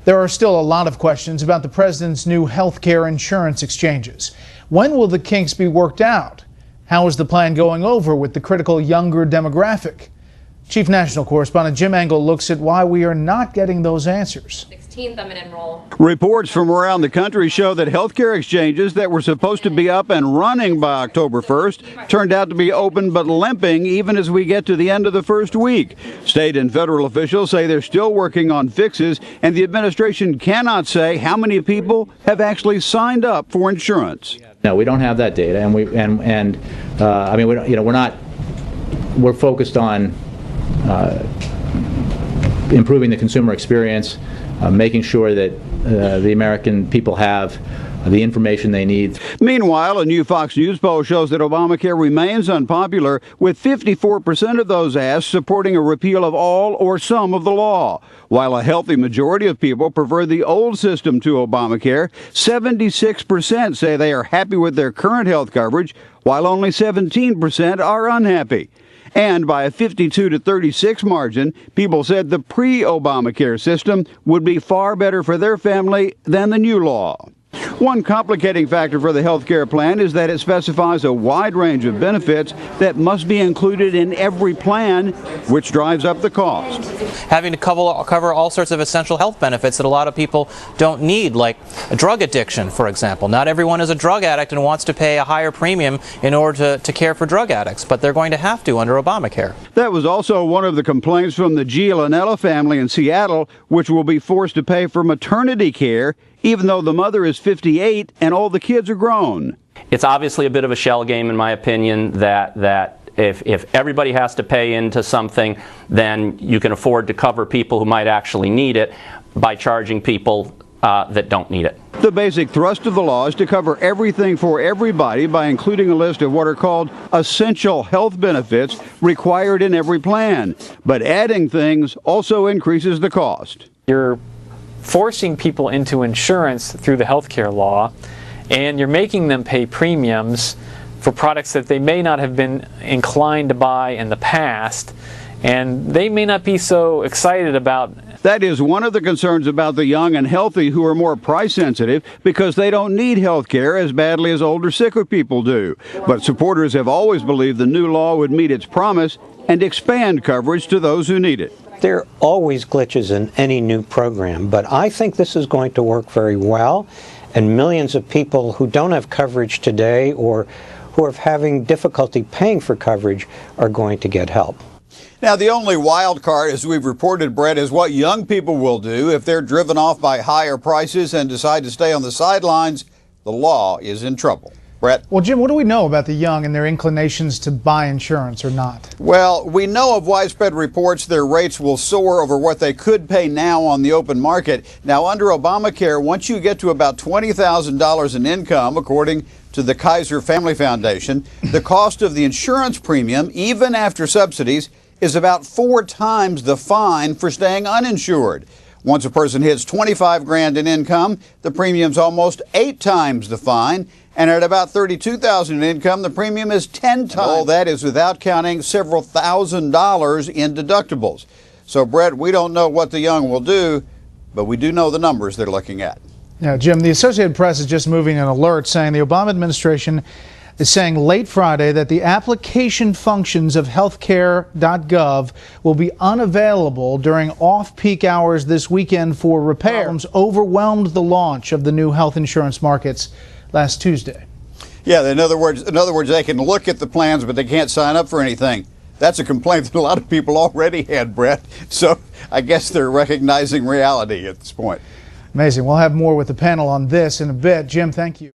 There are still a lot of questions about the president's new health care insurance exchanges. When will the kinks be worked out? How is the plan going over with the critical younger demographic? Chief National Correspondent Jim Engel looks at why we are not getting those answers. 16th, I'm going to enroll. Reports from around the country show that healthcare exchanges that were supposed to be up and running by October 1st turned out to be open but limping even as we get to the end of the first week. State and federal officials say they're still working on fixes, and the administration cannot say how many people have actually signed up for insurance. No, we don't have that data, and I mean, we're focused on improving the consumer experience, making sure that the American people have the information they need. Meanwhile, a new Fox News poll shows that Obamacare remains unpopular, with 54% of those asked supporting a repeal of all or some of the law. While a healthy majority of people prefer the old system to Obamacare, 76% say they are happy with their current health coverage, while only 17% are unhappy. And by a 52 to 36 margin, people said the pre-Obamacare system would be far better for their family than the new law. One complicating factor for the health care plan is that it specifies a wide range of benefits that must be included in every plan, which drives up the cost. Having to cover all sorts of essential health benefits that a lot of people don't need, like a drug addiction, for example. Not everyone is a drug addict and wants to pay a higher premium in order to care for drug addicts, but they're going to have to under Obamacare. That was also one of the complaints from the Giulianella family in Seattle, which will be forced to pay for maternity care even though the mother is 58 and all the kids are grown. It's obviously a bit of a shell game, in my opinion, that if everybody has to pay into something, then you can afford to cover people who might actually need it by charging people that don't need it. The basic thrust of the law is to cover everything for everybody by including a list of what are called essential health benefits required in every plan. But adding things also increases the cost. You're forcing people into insurance through the healthcare law, and you're making them pay premiums for products that they may not have been inclined to buy in the past, and they may not be so excited about. That is one of the concerns about the young and healthy who are more price sensitive because they don't need health care as badly as older, sicker people do. But supporters have always believed the new law would meet its promise and expand coverage to those who need it. There are always glitches in any new program, but I think this is going to work very well, and millions of people who don't have coverage today or who are having difficulty paying for coverage are going to get help. Now, the only wild card, as we've reported, Bret, is what young people will do if they're driven off by higher prices and decide to stay on the sidelines. The law is in trouble. Bret? Well, Jim, what do we know about the young and their inclinations to buy insurance or not? Well, we know of widespread reports their rates will soar over what they could pay now on the open market. Now, under Obamacare, once you get to about $20,000 in income, according to the Kaiser Family Foundation, the cost of the insurance premium, even after subsidies, is about 4 times the fine for staying uninsured. Once a person hits $25,000 in income, the premium's almost 8 times the fine. And at about $32,000 in income, the premium is 10 times. All that is without counting several $1,000s in deductibles. So, Bret, we don't know what the young will do, but we do know the numbers they're looking at. Yeah, Jim, the Associated Press is just moving an alert saying the Obama administration is saying late Friday that the application functions of healthcare.gov will be unavailable during off-peak hours this weekend for repair. Problems overwhelmed the launch of the new health insurance markets last Tuesday. Yeah, in other words, they can look at the plans, but they can't sign up for anything. That's a complaint that a lot of people already had, Bret. So I guess they're recognizing reality at this point. Amazing. We'll have more with the panel on this in a bit. Jim, thank you.